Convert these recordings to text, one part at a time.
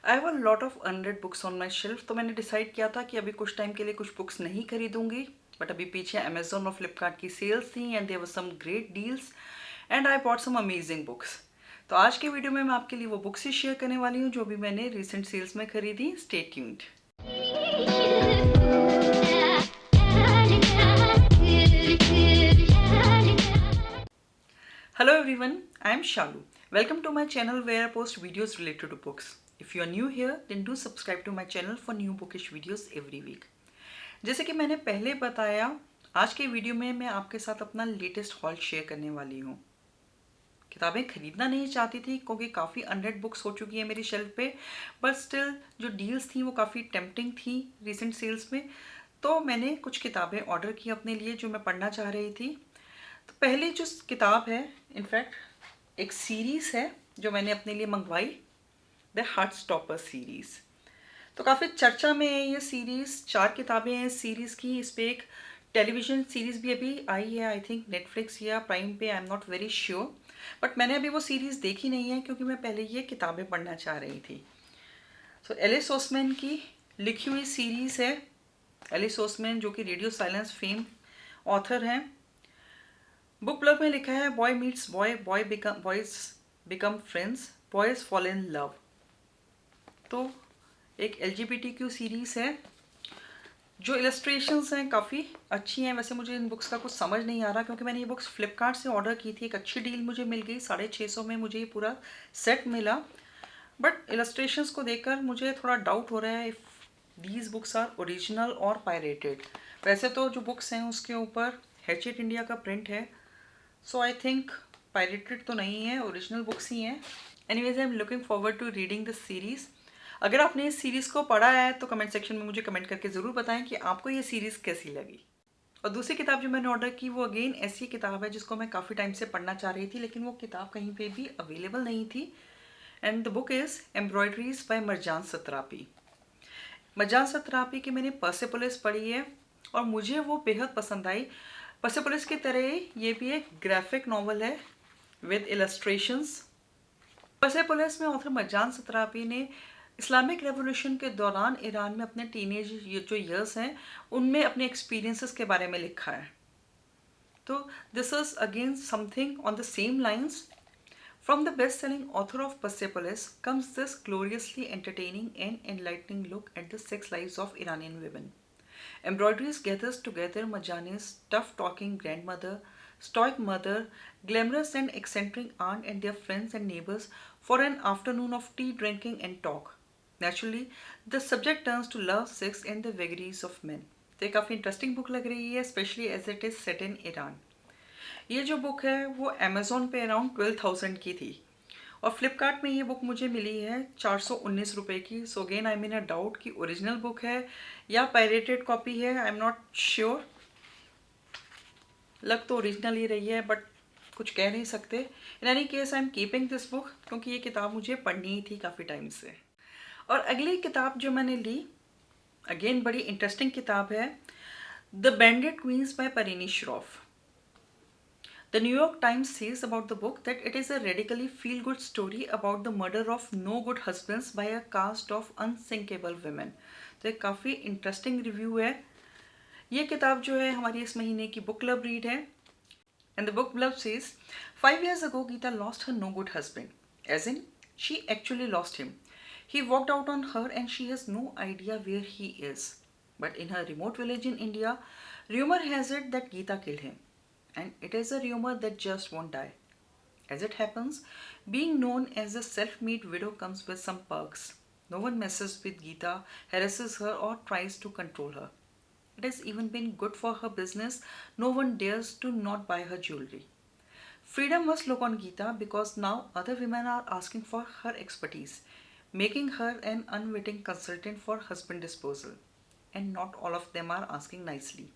I have a lot of unread books on my shelf, तो मैंने decide किया था कि अभी कुछ टाइम के लिए कुछ बुक्स नहीं खरीदूंगी। बट अभी पीछे अमेजोन और फ्लिपकार्ट की सेल्स थी and there were some great deals and I bought some amazing books. तो आज के वीडियो में मैं आपके लिए वो बुक्स ही शेयर करने वाली हूँ जो भी मैंने रिसेंट सेल्स में खरीदी। Stay tuned. Hello everyone, I am Shalu. Welcome to my channel where I post videos related to books. If you are new here, then do subscribe to my channel for new bookish videos every week. जैसे कि मैंने पहले बताया, आज के video में मैं आपके साथ अपना लेटेस्ट हॉल शेयर करने वाली हूँ। किताबें खरीदना नहीं चाहती थी क्योंकि काफ़ी अनरेड बुक्स हो चुकी है मेरी शेल्फ पे, बट स्टिल जो डील्स थी वो काफ़ी टेम्पटिंग थी रिसेंट सेल्स में। तो मैंने कुछ किताबें ऑर्डर की अपने लिए जो मैं पढ़ना चाह रही थी। तो पहली जो किताब है, इनफैक्ट एक सीरीज़ है जो मैंने अपने लिए मंगवाई, द हार्ट स्टॉपर सीरीज़। तो काफ़ी चर्चा में है ये सीरीज़, 4 किताबें हैं इस सीरीज़ की। इस पर एक टेलीविज़न सीरीज़ भी अभी आई है, आई थिंक नेटफ्लिक्स या प्राइम पे, I am not very sure. But मैंने अभी वो सीरीज़ देखी नहीं है क्योंकि मैं पहले ये किताबें पढ़ना चाह रही थी। सो एलिस ओसमैन की लिखी हुई सीरीज़ है। एलिस ओसमैन जो कि रेडियो साइलेंस फेम ऑथर हैं। बुक ब्लॉग में लिखा है boy meets boy, boys become friends, boys fall in love. तो एक LGBTQ सीरीज़ है। जो इलस्ट्रेशंस हैं काफ़ी अच्छी हैं। वैसे मुझे इन बुक्स का कुछ समझ नहीं आ रहा क्योंकि मैंने ये बुक्स फ्लिपकार्ट से ऑर्डर की थी। एक अच्छी डील मुझे मिल गई, 650 में मुझे ये पूरा सेट मिला। बट इलस्ट्रेशंस को देखकर मुझे थोड़ा डाउट हो रहा है if these books are original और पायरेटेड। वैसे तो जो बुक्स हैं उसके ऊपर हैचेट इंडिया का प्रिंट है, सो आई थिंक पायरेटेड तो नहीं है, ओरिजिनल बुक्स ही हैं। Anyways I am looking forward to reading this series. अगर आपने इस सीरीज़ को पढ़ा है तो कमेंट सेक्शन में मुझे कमेंट करके ज़रूर बताएं कि आपको ये सीरीज़ कैसी लगी। और दूसरी किताब जो मैंने ऑर्डर की वो अगेन ऐसी किताब है जिसको मैं काफ़ी टाइम से पढ़ना चाह रही थी, लेकिन वो किताब कहीं पे भी अवेलेबल नहीं थी। And the book is embroideries by Marjane Satrapi. Marjane Satrapi की मैंने पर्सेपोलिस पढ़ी है और मुझे वो बेहद पसंद आई। पर्सेपोलिस की तरह ये भी एक ग्राफिक नॉवल है विद इलस्ट्रेशंस। पर्सेपोलिस में ऑथर मरजान सतरापी ने इस्लामिक रेवोल्यूशन के दौरान ईरान में अपने टीनेज जो ईयर्स हैं उनमें अपने एक्सपीरियंसेस के बारे में लिखा है। तो this is again something on the same lines. From the best-selling author of Persepolis comes this gloriously entertaining and enlightening look at the sex lives of Iranian women. Embroideries gathers together Marjani's tough-talking grandmother, stoic mother, glamorous and eccentric aunt and their friends and neighbors for an afternoon of tea drinking and talk. Naturally, the subject turns to love, sex and the vagaries of men. तो ये काफ़ी interesting book लग रही है, specially as it is set in Iran. ये जो book है वो अमेज़ॉन पे अराउंड 12,000 की थी और फ्लिपकार्ट में ये बुक मुझे मिली है 419 रुपये की। So again I mean a doubt कि ओरिजिनल बुक है या पायरेटेड कॉपी है, आई एम नॉट श्योर। लग तो ओरिजिनल ही रही है बट कुछ कह नहीं सकते। In any case I am keeping this book क्योंकि ये किताब मुझे पढ़नी ही थी काफ़ी टाइम से। और अगली किताब जो मैंने ली, अगेन बड़ी इंटरेस्टिंग किताब है, the bandit queens by Parini Shroff. The New York Times says about the book that it is a radically feel-good story about the murder of no good husbands by a cast of unsinkable women. तो एक काफ़ी interesting review है। ये किताब जो है हमारी इस महीने की बुक क्लब रीड है। And the book club says, 5 years ago Geeta lost her no good husband. As in, she actually lost him. He walked out on her and she has no idea where he is. But in her remote village in India, rumor has it that Geeta killed him. And it is a rumor that just won't die. As it happens, being known as a self-made widow comes with some perks. No one messes with Geeta, harasses her or tries to control her. It has even been good for her business. No one dares to not buy her jewelry. Freedom must look on Geeta because now other women are asking for her expertise, making her an unwitting consultant for husband disposal. And not all of them are asking nicely.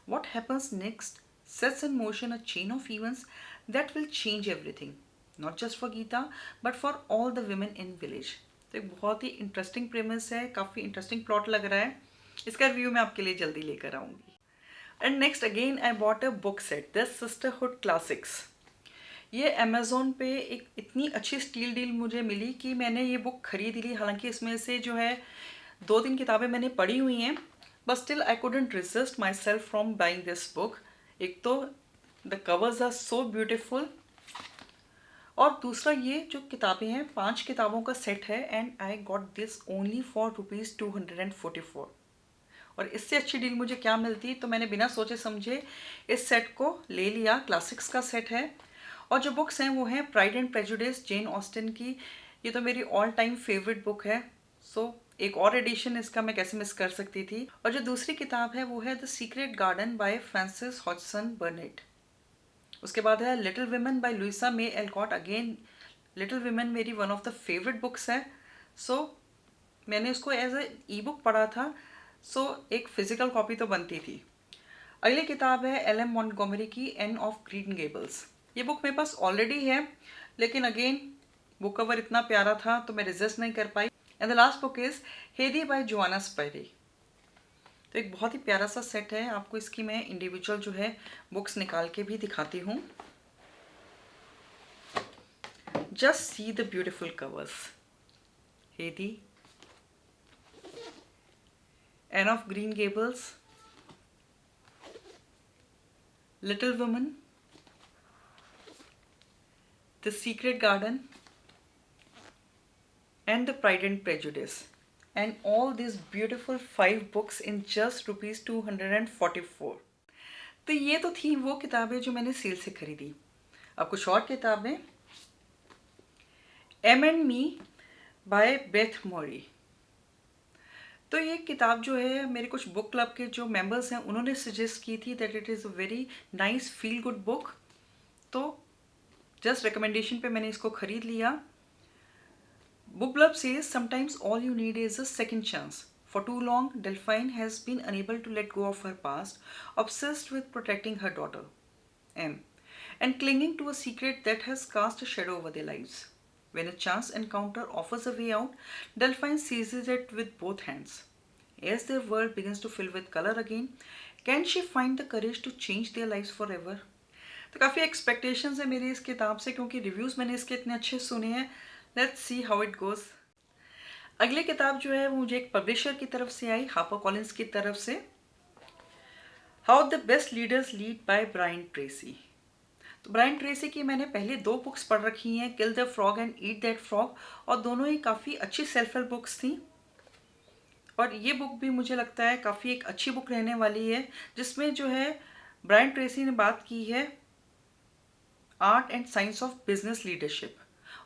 What happens next sets in motion a chain of events that will change everything, not just for Geeta but for all the women in village. तो एक बहुत ही interesting premise है, काफ़ी interesting plot लग रहा है। इसका review मैं आपके लिए जल्दी लेकर आऊँगी। And next again I bought a book set, the sisterhood classics. ये अमेज़ॉन पे एक इतनी अच्छी स्टील डील मुझे मिली कि मैंने ये बुक खरीद ली। हालांकि इसमें से जो है 2-3 किताबें मैंने पढ़ी हुई हैं, but still I couldn't resist myself from buying this book. एक तो the covers are so beautiful, और दूसरा ये जो किताबें हैं 5 किताबों का सेट है, and I got this only for ₹244। और इससे अच्छी डील मुझे क्या मिलती, तो मैंने बिना सोचे समझे इस सेट को ले लिया। क्लासिक्स का सेट है, और जो बुक्स हैं वो हैं pride and prejudice, Jane Austen की। ये तो मेरी ऑल टाइम फेवरेट बुक है, सो एक और एडिशन इसका मैं कैसे मिस कर सकती थी। और जो दूसरी किताब है वो है the secret garden bye Francis Hodgson बर्नेट। उसके बाद है लिटिल विमेन बाय लुइसा मे एल्कॉट। अगेन लिटिल विमेन मेरी one of the favourite books है, सो मैंने उसको एज ए ई बुक पढ़ा था, सो एक फिजिकल कॉपी तो बनती थी। अगली किताब है एल एम मॉन्टगोमरी की एन ऑफ ग्रीन गेबल्स। ये बुक मेरे पास ऑलरेडी है, लेकिन अगेन बुक कवर इतना प्यारा था तो मैं रेजिस्ट नहीं कर पाई। And the last book is Heidi by Johanna Spyri. तो एक बहुत ही प्यारा सा सेट है। आपको इसकी मैं इंडिविजुअल जो है बुक्स निकाल के भी दिखाती हूँ। Just see the beautiful covers. Heidi, Anne of Green Gables, little women, the secret garden, and the Pride and Prejudice, and all these beautiful 5 books in just ₹244। तो ये तो थी वो किताबें जो मैंने सेल से खरीदी। अब कुछ और किताबें। M and me by Beth Mori. तो ये किताब जो है मेरे कुछ बुक क्लब के जो मेंबर्स हैं उन्होंने सजेस्ट की थी that it is a very nice feel good book, तो जस्ट रिकमेंडेशन पे मैंने इसको खरीद लिया। Book Club says sometimes all you need is a second chance. For too long, Delphine has been unable to let go of her past, obsessed with protecting her daughter, M, and clinging to a secret that has cast a shadow over their lives. When a chance encounter offers a way out, Delphine seizes it with both hands. As their world begins to fill with color again, can she find the courage to change their lives forever? तो काफ़ी expectations है मेरी इस किताब से, क्योंकि reviews मैंने इसके इतने अच्छे सुने हैं। Let's see how it goes. अगली किताब जो है वो मुझे एक पब्लिशर की तरफ से आई, हापर कॉलिंस की तरफ से, how the best leaders lead by Brian Tracy. तो ब्रायन ट्रेसी की मैंने पहले 2 बुक्स पढ़ रखी हैं, kill the frog and eat that frog, और दोनों ही काफ़ी अच्छी सेल्फ हेल्प बुक्स थी। और ये बुक भी मुझे लगता है काफ़ी एक अच्छी बुक रहने वाली है, जिसमें जो है ब्रायन ट्रेसी ने बात की है art and science of business leadership,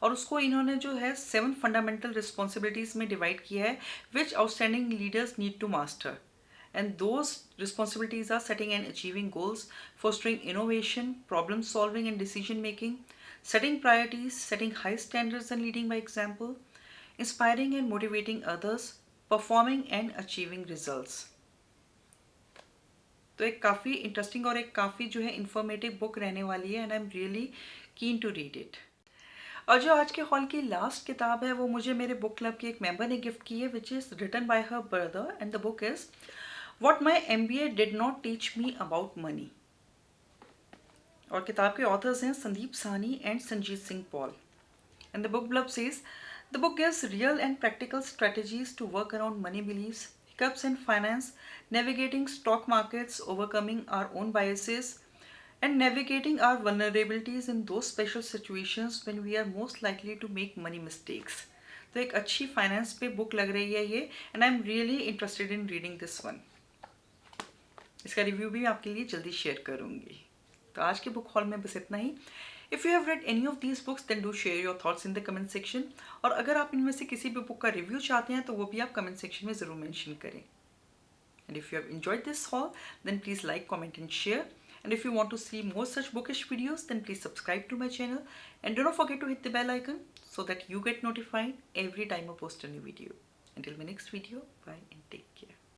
और उसको इन्होंने जो है 7 फंडामेंटल रिस्पॉन्सिबिलिटीज़ में डिवाइड किया है which outstanding leaders need to master, and those responsibilities are setting and achieving goals, fostering innovation, problem solving and decision making, setting priorities, setting high standards and leading by example, inspiring and motivating others, performing and achieving results। तो एक काफ़ी interesting और एक काफ़ी जो है informative book रहने वाली है, and I am really keen to read it. और जो आज के हॉल की लास्ट किताब है वो मुझे मेरे बुक क्लब के एक मेंबर ने गिफ्ट की है, which is written by her brother, and the book is what my MBA did not teach me about money. और किताब के ऑथर्स हैं Sandeep Sahni and Sanjeet Singh Paul, and the book club says the book gives real and practical strategies to work around money beliefs, hiccups in finance, navigating stock markets, overcoming our own biases, and navigating our vulnerabilities in those special situations when we are most likely to make money mistakes। तो एक अच्छी finance पे book लग रही है ये, and I am really interested in reading this one. इसका review भी आपके लिए जल्दी शेयर करूँगी। तो आज के बुक हॉल में बस इतना ही। If you have read any of these books then do share your thoughts in the comment section, और अगर आप इनमें से किसी भी बुक का रिव्यू चाहते हैं तो वो भी आप कमेंट सेक्शन में ज़रूर मेंशन करें। And if you have enjoyed this haul then please like, comment and share, and if you want to see more such bookish videos then please subscribe to my channel, and do not forget to hit the bell icon so that you get notified every time I post a new video. Until my next video, bye and take care.